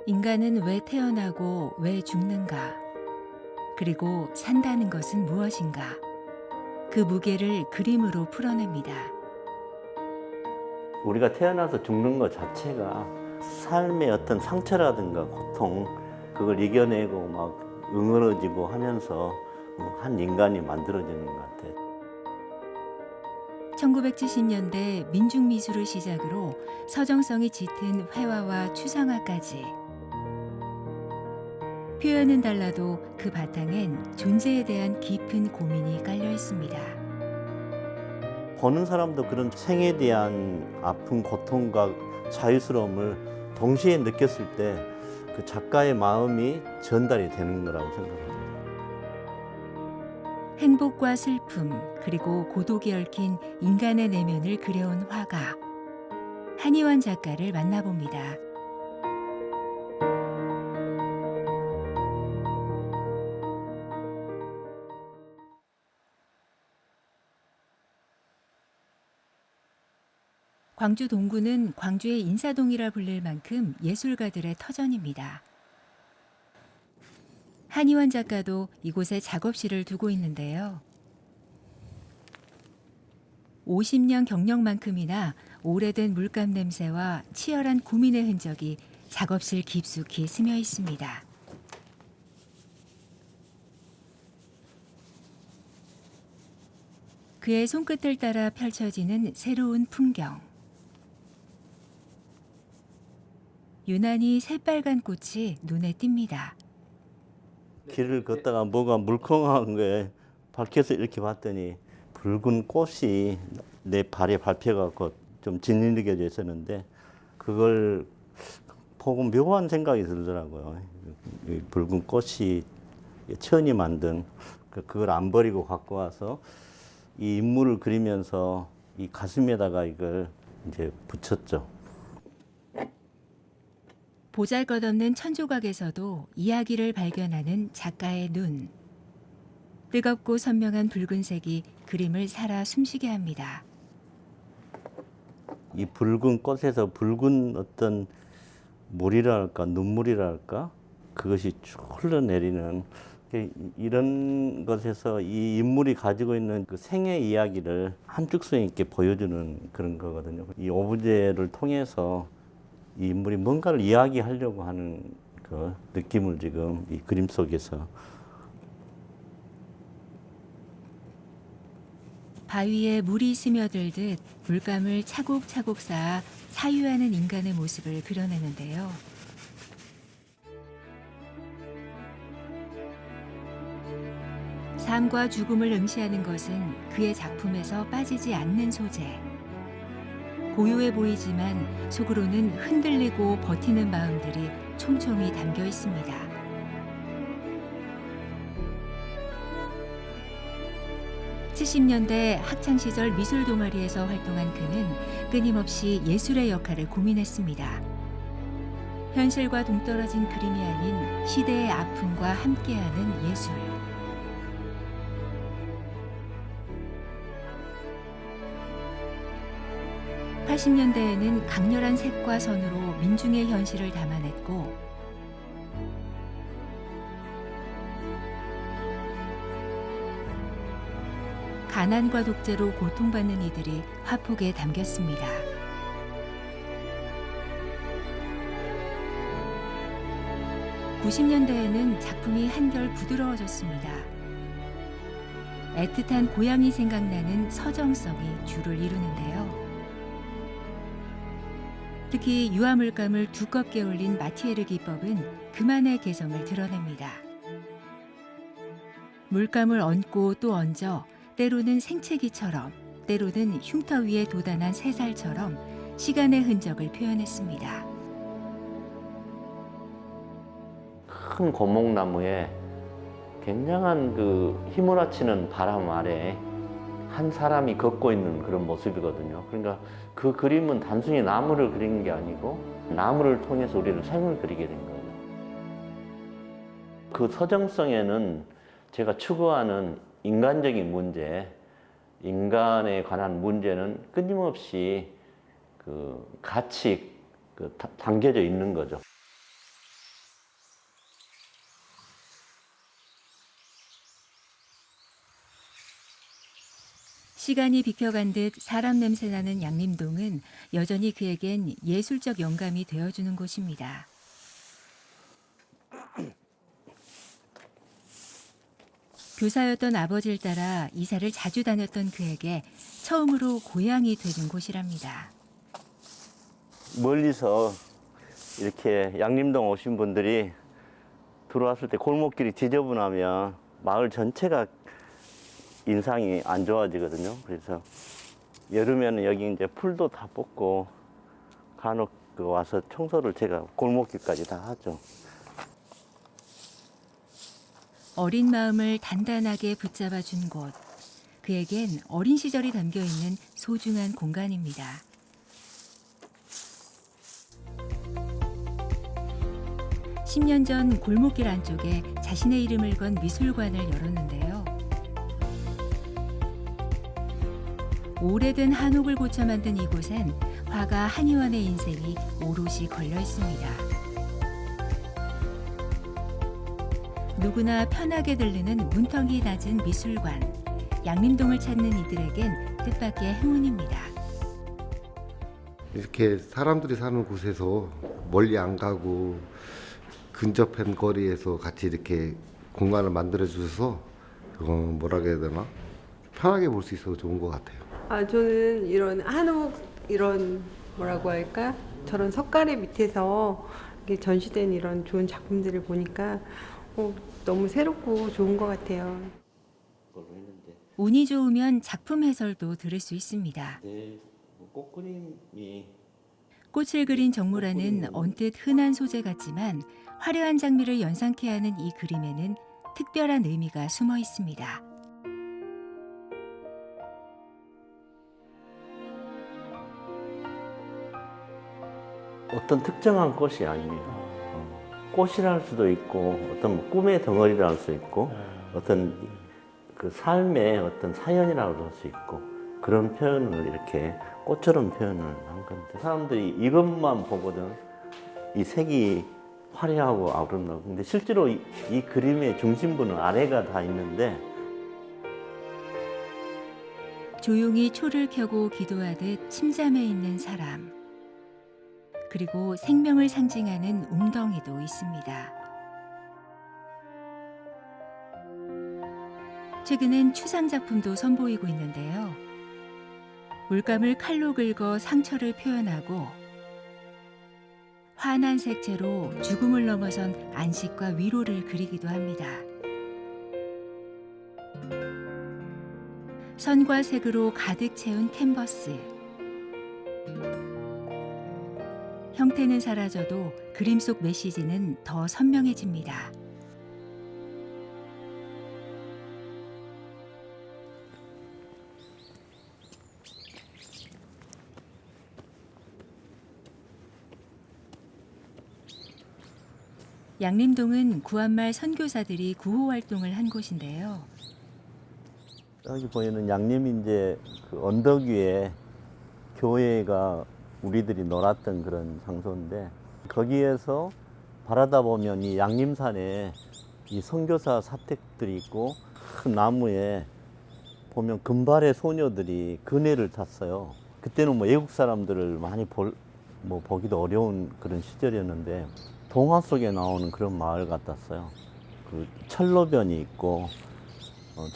인간은 왜 태어나고 왜 죽는가? 그리고 산다는 것은 무엇인가? 그 무게를 그림으로 풀어냅니다. 우리가 태어나서 죽는 것 자체가 삶의 어떤 상처라든가 고통, 그걸 이겨내고 막 응어러지고 하면서 한 인간이 만들어지는 것 같아요. 1970년대 민중미술을 시작으로 서정성이 짙은 회화와 추상화까지 표현은 달라도 그 바탕엔 존재에 대한 깊은 고민이 깔려 있습니다. 보는 사람도 그런 생에 대한 아픈 고통과 자유스러움을 동시에 느꼈을 때 그 작가의 마음이 전달이 되는 거라고 생각합니다. 행복과 슬픔 그리고 고독이 얽힌 인간의 내면을 그려온 화가 한희원 작가를 만나봅니다. 광주 동구는 광주의 인사동이라 불릴 만큼 예술가들의 터전입니다. 한희원 작가도 이곳에 작업실을 두고 있는데요. 50년 경력만큼이나 오래된 물감 냄새와 치열한 고민의 흔적이 작업실 깊숙이 스며 있습니다. 그의 손끝을 따라 펼쳐지는 새로운 풍경. 유난히 새빨간 꽃이 눈에 띕니다. 길을 걷다가 뭐가 물컹한 거에 밝혀서 이렇게 봤더니 붉은 꽃이 내 발에 밟혀갖고 좀 짓눌리게 있었는데 그걸 보고 묘한 생각이 들더라고요. 이 붉은 꽃이 천이 만든 그걸 안 버리고 갖고 와서 이 인물을 그리면서 이 가슴에다가 이걸 이제 붙였죠. 보잘것없는 천조각에서도 이야기를 발견하는 작가의 눈. 뜨겁고 선명한 붉은색이 그림을 살아 숨쉬게 합니다. 이 붉은 꽃에서 붉은 어떤 물이랄까 눈물이랄까 그것이 쭉 흘러내리는 이런 것에서 이 인물이 가지고 있는 그 생의 이야기를 함축성 있게 보여주는 그런 거거든요. 이 오브제를 통해서 이 인물이 뭔가를 이야기하려고 하는 그 느낌을 지금 이 그림 속에서 바위에 물이 스며들듯 물감을 차곡차곡 쌓아 사유하는 인간의 모습을 그려내는데요. 삶과 죽음을 응시하는 것은 그의 작품에서 빠지지 않는 소재. 고요해 보이지만 속으로는 흔들리고 버티는 마음들이 촘촘히 담겨 있습니다. (70년대) 학창시절 미술 동아리에서 활동한 그는 끊임없이 예술의 역할을 고민했습니다. 현실과 동떨어진 그림이 아닌 시대의 아픔과 함께하는 예술. 80년대에는 강렬한 색과 선으로 민중의 현실을 담아냈고 가난과 독재로 고통받는 이들이 화폭에 담겼습니다. (90년대에는) 작품이 한결 부드러워졌습니다. 애틋한 고향이 생각나는 서정성이 주를 이루는데요. 특히 유화물감을 두껍게 올린 마티에르 기법은 그만의 개성을 드러냅니다. 물감을 얹고 또 얹어 때로는 생채기처럼 때로는 흉터 위에 돋아난 새살처럼 시간의 흔적을 표현했습니다. 큰 고목나무에 굉장한 그 휘몰아치는 바람 아래 한 사람이 걷고 있는 그런 모습이거든요. 그러니까 그 그림은 단순히 나무를 그린 게 아니고 나무를 통해서 우리는 생을 그리게 된 거예요. 그 서정성에는 제가 추구하는 인간적인 문제, 인간에 관한 문제는 끊임없이 그 같이 담겨져 있는 거죠. 시간이 비켜간 듯 사람 냄새 나는 양림동은 여전히 그에겐 예술적 영감이 되어주는 곳입니다. 교사였던 아버지를 따라 이사를 자주 다녔던 그에게 처음으로 고향이 되준 곳이랍니다. 멀리서 이렇게 양림동 오신 분들이 들어왔을 때 골목길이 지저분하면 마을 전체가 인상이 안 좋아지거든요. 그래서 여름에는 여기 이제 풀도 다 뽑고 간혹 와서 청소를 제가 골목길까지 다 하죠. 어린 마음을 단단하게 붙잡아 준 곳. 그에겐 어린 시절이 담겨 있는 소중한 공간입니다. (10년) 전 골목길 안쪽에 자신의 이름을 건 미술관을 열었는데요. 오래된 한옥을 고쳐 만든 이곳엔 화가 한의원의 인생이 오롯이 걸려 있습니다. 누구나 편하게 들르는 문턱이 낮은 미술관. 양림동을 찾는 이들에겐 뜻밖의 행운입니다. 이렇게 사람들이 사는 곳에서 멀리 안 가고 근접한 거리에서 같이 이렇게 공간을 만들어 주셔서 뭐라 해야 되나 편하게 볼 수 있어서 좋은 것 같아요. 저는 이런 한옥 이런 뭐라고 할까 저런 석가래 밑에서 이렇게 전시된 이런 좋은 작품들을 보니까 너무 새롭고 좋은 것 같아요. 운이 좋으면 작품 해설도 들을 수 있습니다. 꽃그림이 꽃을 그린 정물화는 언뜻 흔한 소재 같지만 화려한 장미를 연상케 하는 이 그림에는 특별한 의미가 숨어 있습니다. 어떤 특정한 꽃이 아닙니다. 꽃이라 할 수도 있고 어떤 꿈의 덩어리라 할 수 있고 어떤 그 삶의 어떤 사연이라고 할 수 있고 그런 표현을 이렇게 꽃처럼 표현을 한 건데 사람들이 이것만 보거든 이 색이 화려하고 아름다워. 근데 실제로 이 그림의 중심부는 아래가 다 있는데 조용히 초를 켜고 기도하듯 침잠해 있는 사람. 그리고 생명을 상징하는 웅덩이도 있습니다. 최근엔 추상 작품도 선보이고 있는데요. 물감을 칼로 긁어 상처를 표현하고 환한 색채로 죽음을 넘어선 안식과 위로를 그리기도 합니다. 선과 색으로 가득 채운 캔버스. 형태는 사라져도 그림 속 메시지는 더 선명해집니다. 양림동은 구한말 선교사들이 구호 활동을 한 곳인데요. 여기 보이는 양림인제 그 언덕 위에 교회가 우리들이 놀았던 그런 장소인데 거기에서 바라다 보면 이 양림산에 이 선교사 사택들이 있고 큰 나무에 보면 금발의 소녀들이 그네를 탔어요. 그때는 뭐 외국 사람들을 많이 보기도 어려운 그런 시절이었는데 동화 속에 나오는 그런 마을 같았어요. 그 철로변이 있고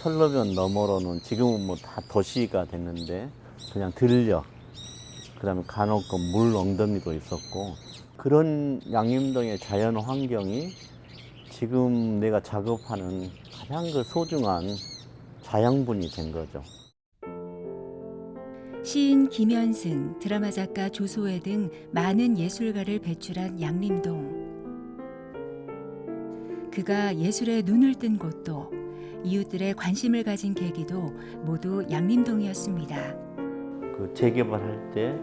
철로변 너머로는 지금은 뭐 다 도시가 됐는데 그냥 들녘 그다음에 간혹 물 엉덩이도 있었고 그런 양림동의 자연 환경이 지금 내가 작업하는 가장 그 소중한 자양분이 된 거죠. 시인 김현승, 드라마 작가 조소혜 등 많은 예술가를 배출한 양림동. 그가 예술에 눈을 뜬 곳도 이웃들의 관심을 가진 계기도 모두 양림동이었습니다. 그 재개발할 때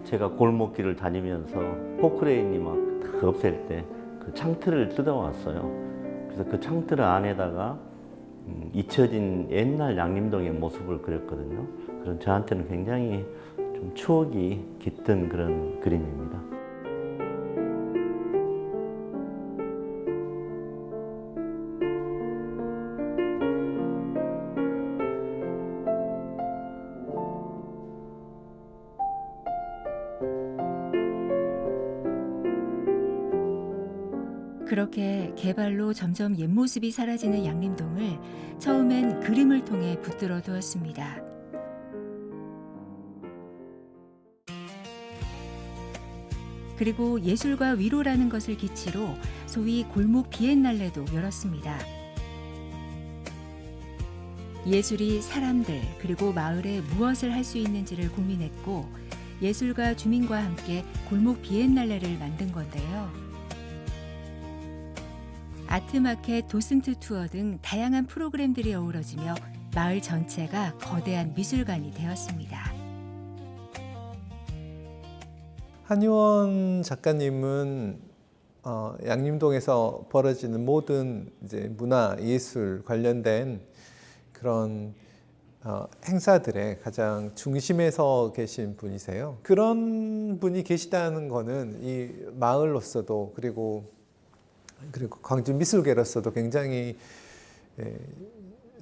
제가 골목길을 다니면서 포크레인이 막 다 없앨 때 그 창틀을 뜯어왔어요. 그래서 그 창틀 안에다가 잊혀진 옛날 양림동의 모습을 그렸거든요. 그런 저한테는 굉장히 좀 추억이 깃든 그런 그림입니다. 그렇게 개발로 점점 옛 모습이 사라지는 양림동을 처음엔 그림을 통해 붙들어 두었습니다. 그리고 예술과 위로라는 것을 기치로 소위 골목 비엔날레도 열었습니다. 예술이 사람들 그리고 마을에 무엇을 할 수 있는지를 고민했고 예술가 주민과 함께 골목 비엔날레를 만든 건데요. 아트마켓, 도슨트 투어 등 다양한 프로그램들이 어우러지며 마을 전체가 거대한 미술관이 되었습니다. 한의원 작가님은 양림동에서 벌어지는 모든 이제 문화, 예술 관련된 그런 행사들의 가장 중심에서 계신 분이세요. 그런 분이 계시다는 거는 이 마을로서도 그리고 광주 미술계로서도 굉장히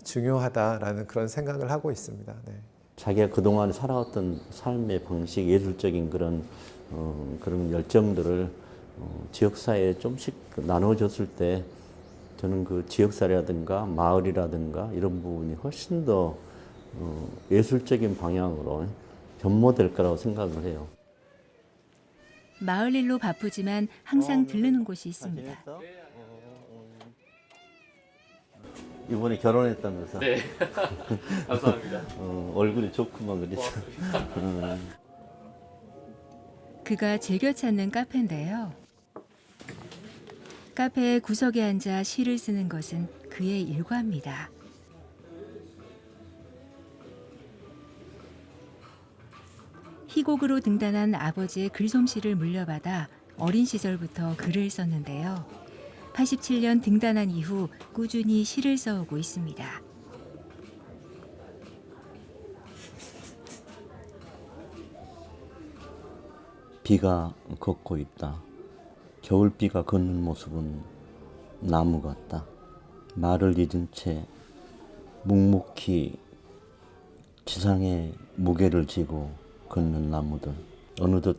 중요하다라는 그런 생각을 하고 있습니다. 네. 자기가 그동안 살아왔던 삶의 방식, 예술적인 그런 열정들을 지역사회에 좀씩 나눠줬을 때 저는 그 지역사회라든가 마을이라든가 이런 부분이 훨씬 더 예술적인 방향으로 변모될 거라고 생각을 해요. 마을 일로 바쁘지만 항상 들르는 곳이 있습니다. 이번에 결혼했다면서? 네. 감사합니다. 얼굴이 좋구만 그래서. 그가 즐겨 찾는 카페인데요. 카페의 구석에 앉아 시를 쓰는 것은 그의 일과입니다. 희곡으로 등단한 아버지의 글솜씨를 물려받아 어린 시절부터 글을 썼는데요. 87년 등단한 이후 꾸준히 시를 써오고 있습니다. 비가 걷고 있다. 겨울비가 걷는 모습은 나무 같다. 말을 잊은 채 묵묵히 지상에 무게를 지고 걷는 나무들. 어느덧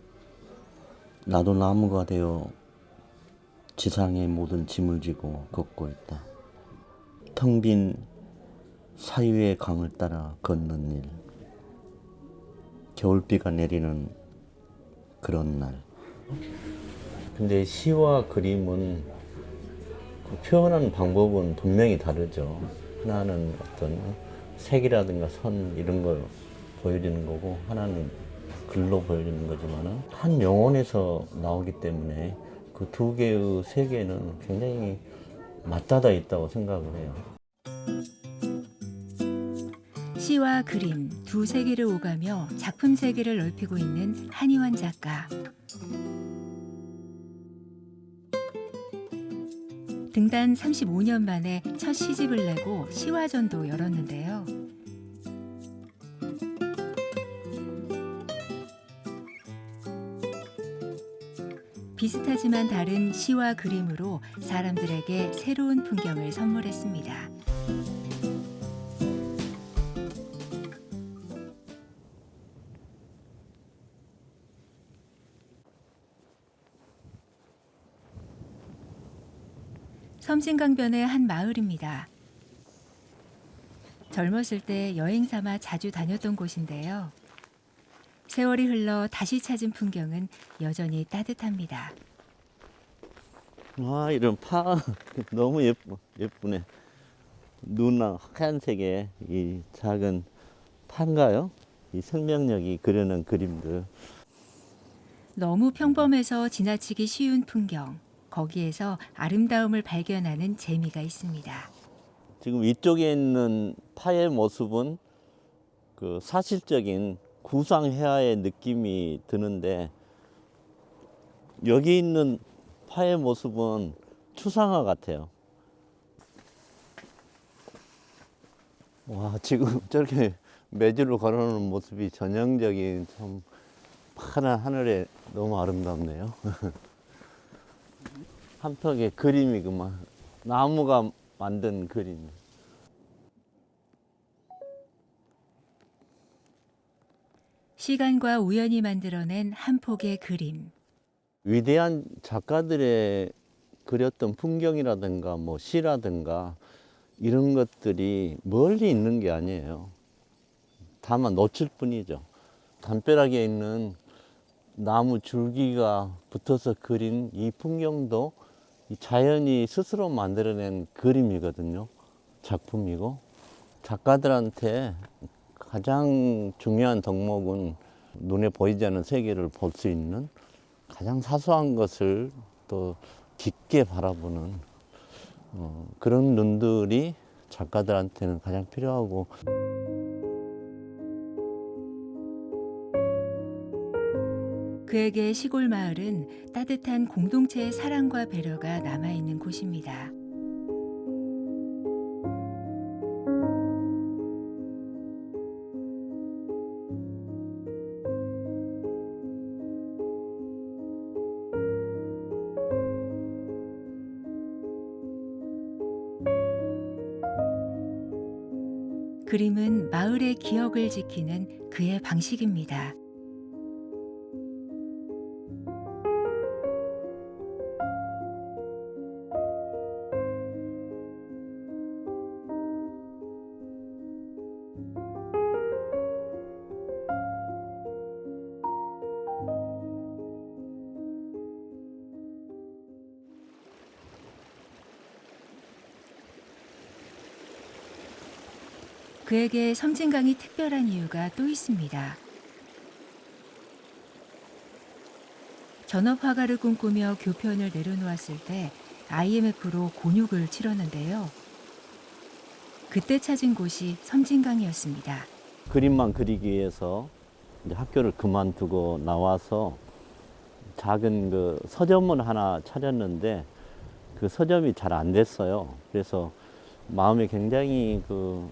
나도 나무가 되어 지상의 모든 짐을 지고 걷고 있다. 텅 빈 사유의 강을 따라 걷는 일. 겨울비가 내리는 그런 날. 근데 시와 그림은 표현하는 방법은 분명히 다르죠. 하나는 어떤 색이라든가 선 이런 걸 보여주는 거고 하나는 글로 보여주는 거지만은 한 영혼에서 나오기 때문에 그 두 개의 세계는 굉장히 맞닿아 있다고 생각을 해요. 시와 그림 두 세계를 오가며 작품 세계를 넓히고 있는 한의원 작가. 등단 35년 만에 첫 시집을 내고 시화전도 열었는데요. 비슷하지만 다른 시와 그림으로 사람들에게 새로운 풍경을 선물했습니다. 섬진강변의 한 마을입니다. 젊었을 때 여행 삼아 자주 다녔던 곳인데요. 세월이 흘러 다시 찾은 풍경은 여전히 따뜻합니다. 와, 이런 파 너무 예쁘네. 누나 하얀색의 이 작은 파인가요? 이 생명력이 그려낸 그림들. 너무 평범해서 지나치기 쉬운 풍경. 거기에서 아름다움을 발견하는 재미가 있습니다. 지금 이쪽에 있는 파의 모습은 그 사실적인 구상회화의 느낌이 드는데 여기 있는 파의 모습은 추상화 같아요. 와, 지금 저렇게 매질로 걸어놓은 모습이 전형적인 참 파란 하늘에 너무 아름답네요. 한턱의 그림이구만. 나무가 만든 그림. 시간과 우연히 만들어낸 한 폭의 그림. 위대한 작가들의 그렸던 풍경이라든가 뭐 시라든가 이런 것들이 멀리 있는 게 아니에요. 다만 놓칠 뿐이죠. 담벼락에 있는 나무 줄기가 붙어서 그린 이 풍경도 이 자연이 스스로 만들어낸 그림이거든요. 작품이고 작가들한테 가장 중요한 덕목은 눈에 보이지 않는 세계를 볼 수 있는 가장 사소한 것을 또 깊게 바라보는 그런 눈들이 작가들한테는 가장 필요하고 그에게 시골 마을은 따뜻한 공동체의 사랑과 배려가 남아있는 곳입니다. 그림은 마을의 기억을 지키는 그의 방식입니다. 그에게 섬진강이 특별한 이유가 또 있습니다. 전업 화가를 꿈꾸며 교편을 내려놓았을 때 IMF로 곤욕을 치렀는데요. 그때 찾은 곳이 섬진강이었습니다. 그림만 그리기 위해서 이제 학교를 그만두고 나와서 작은 그 서점을 하나 차렸는데 그 서점이 잘 안 됐어요. 그래서 마음에 굉장히 그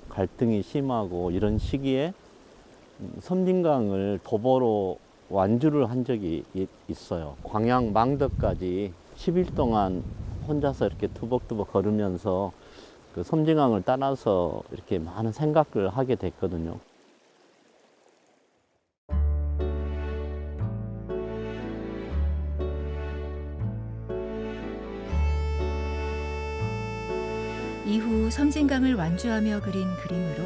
갈등이 심하고 이런 시기에 섬진강을 도보로 완주를 한 적이 있어요. 광양 망덕까지 10일 동안 혼자서 이렇게 투벅투벅 걸으면서 그 섬진강을 따라서 이렇게 많은 생각을 하게 됐거든요. 이후 섬진강을 완주하며 그린 그림으로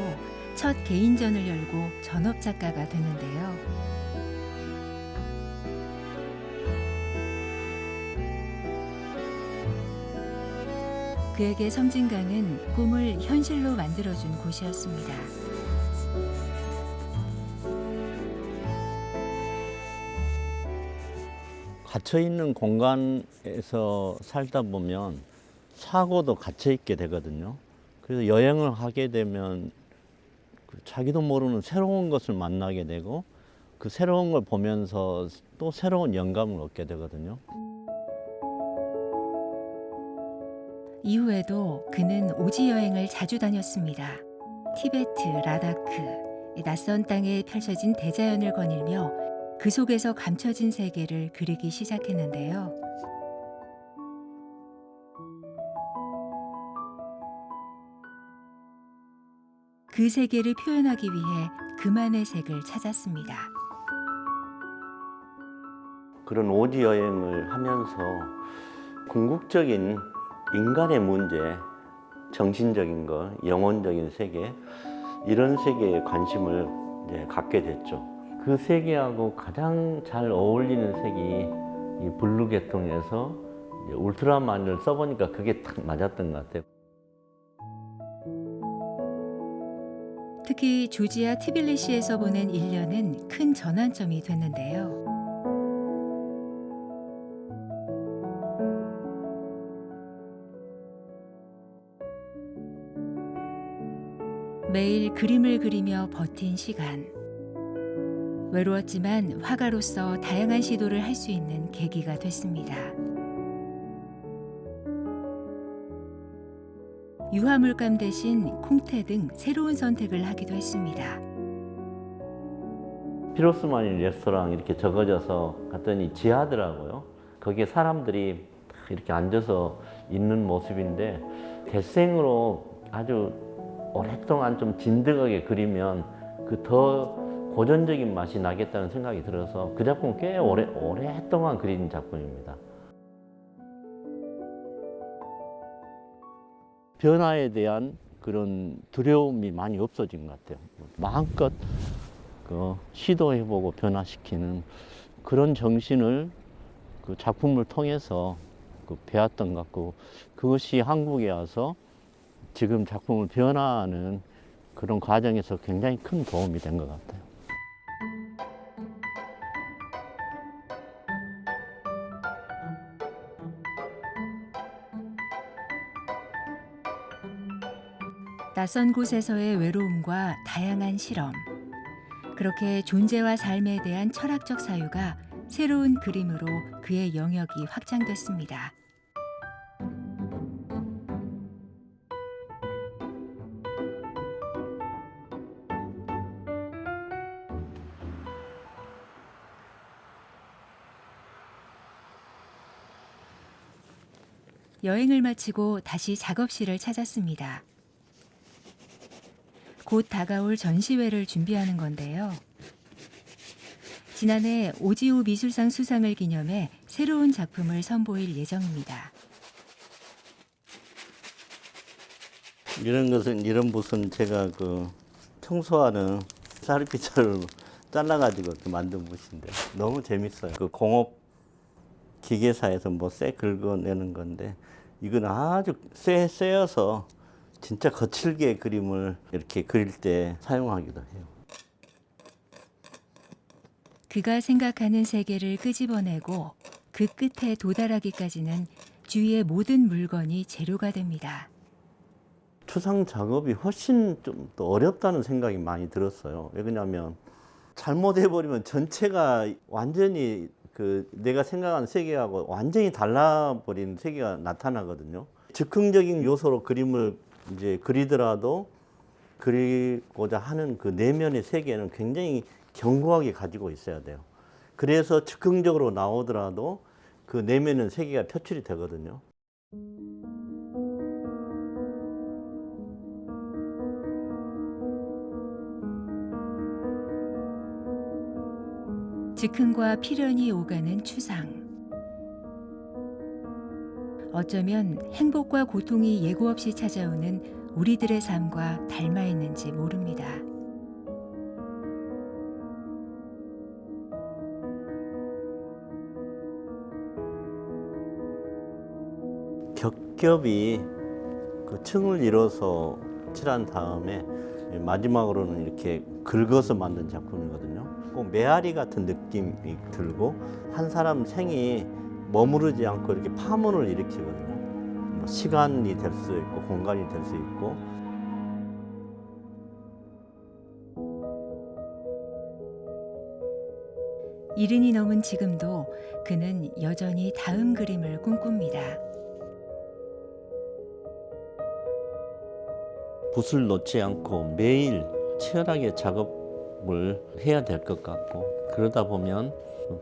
첫 개인전을 열고 전업 작가가 됐는데요. 그에게 섬진강은 꿈을 현실로 만들어준 곳이었습니다. 갇혀있는 공간에서 살다 보면 사고도 갇혀있게 되거든요. 그래서 여행을 하게 되면 자기도 모르는 새로운 것을 만나게 되고 그 새로운 걸 보면서 또 새로운 영감을 얻게 되거든요. 이후에도 그는 오지 여행을 자주 다녔습니다. 티베트, 라다크, 낯선 땅에 펼쳐진 대자연을 거닐며 그 속에서 감춰진 세계를 그리기 시작했는데요. 그 세계를 표현하기 위해 그만의 색을 찾았습니다. 그런 오지 여행을 하면서 궁극적인 인간의 문제, 정신적인 것, 영혼적인 세계 이런 세계에 관심을 이제 갖게 됐죠. 그 세계하고 가장 잘 어울리는 색이 이 블루 계통에서 울트라만을 써보니까 그게 딱 맞았던 것 같아요. 특히 조지아 티빌리시에서 보낸 1년은 큰 전환점이 됐는데요. 매일 그림을 그리며 버틴 시간. 외로웠지만 화가로서 다양한 시도를 할 수 있는 계기가 됐습니다. 유화물감 대신 콩테 등 새로운 선택을 하기도 했습니다. 피로스마니 레스토랑 이렇게 적어져서 갔더니 지하더라고요. 거기에 사람들이 이렇게 앉아서 있는 모습인데 대생으로 아주 오랫동안 좀 진득하게 그리면 그 더 고전적인 맛이 나겠다는 생각이 들어서 그 작품은 꽤 오랫동안 그린 작품입니다. 변화에 대한 그런 두려움이 많이 없어진 것 같아요. 마음껏 시도해보고 변화시키는 그런 정신을 그 작품을 통해서 배웠던 것 같고, 그것이 한국에 와서 지금 작품을 변화하는 그런 과정에서 굉장히 큰 도움이 된 것 같아요. 낯선 곳에서의 외로움과 다양한 실험. 그렇게 존재와 삶에 대한 철학적 사유가 새로운 그림으로 그의 영역이 확장됐습니다. 여행을 마치고 다시 작업실을 찾았습니다. 곧 다가올 전시회를 준비하는 건데요. 지난해 오지호 미술상 수상을 기념해 새로운 작품을 선보일 예정입니다. 이런 붓은 제가 청소하는 쌀피자를 잘라가지고 이렇게 만든 붓인데 너무 재밌어요. 공업 기계사에서 쇠 긁어내는 건데, 이건 아주 쇠여서 진짜 거칠게 그림을 이렇게 그릴 때 사용하기도 해요. 그가 생각하는 세계를 끄집어내고 그 끝에 도달하기까지는 주위의 모든 물건이 재료가 됩니다. 추상 작업이 훨씬 좀 더 어렵다는 생각이 많이 들었어요. 왜 그러냐면 잘못해버리면 전체가 완전히 내가 생각하는 세계하고 완전히 달라버린 세계가 나타나거든요. 즉흥적인 요소로 그림을 이제 그리더라도 그리고자 하는 그 내면의 세계는 굉장히 견고하게 가지고 있어야 돼요. 그래서 즉흥적으로 나오더라도 그 내면의 세계가 표출이 되거든요. 즉흥과 필연이 오가는 추상. 어쩌면 행복과 고통이 예고 없이 찾아오는 우리들의 삶과 닮아 있는지 모릅니다. 겹겹이 그 층을 이뤄서 칠한 다음에 마지막으로는 이렇게 긁어서 만든 작품이거든요. 꼭 메아리 같은 느낌이 들고 한 사람 생이 머무르지 않고 이렇게 파문을 일으키거든요. 시간이 될 수 있고 공간이 될 수 있고. 이른이 넘은 지금도 그는 여전히 다음 그림을 꿈꿉니다. 붓을 놓지 않고 매일 치열하게 작업을 해야 될 것 같고, 그러다 보면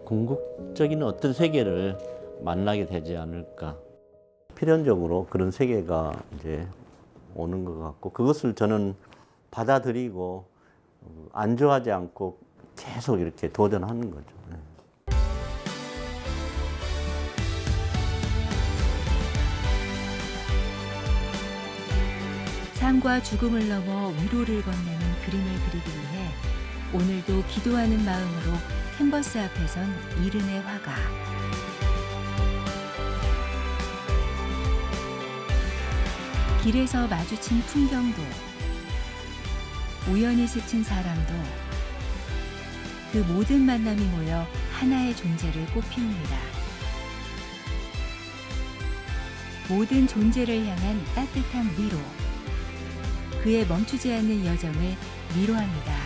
궁극적인 어떤 세계를 만나게 되지 않을까. 필연적으로 그런 세계가 이제 오는 것 같고, 그것을 저는 받아들이고 안주하지 않고 계속 이렇게 도전하는 거죠. 삶과 죽음을 넘어 위로를 건네는 그림을 그리기 위해 오늘도 기도하는 마음으로 캔버스 앞에 선 이른의 화가. 길에서 마주친 풍경도, 우연히 스친 사람도, 그 모든 만남이 모여 하나의 존재를 꽃피웁니다. 모든 존재를 향한 따뜻한 위로. 그의 멈추지 않는 여정을 위로합니다.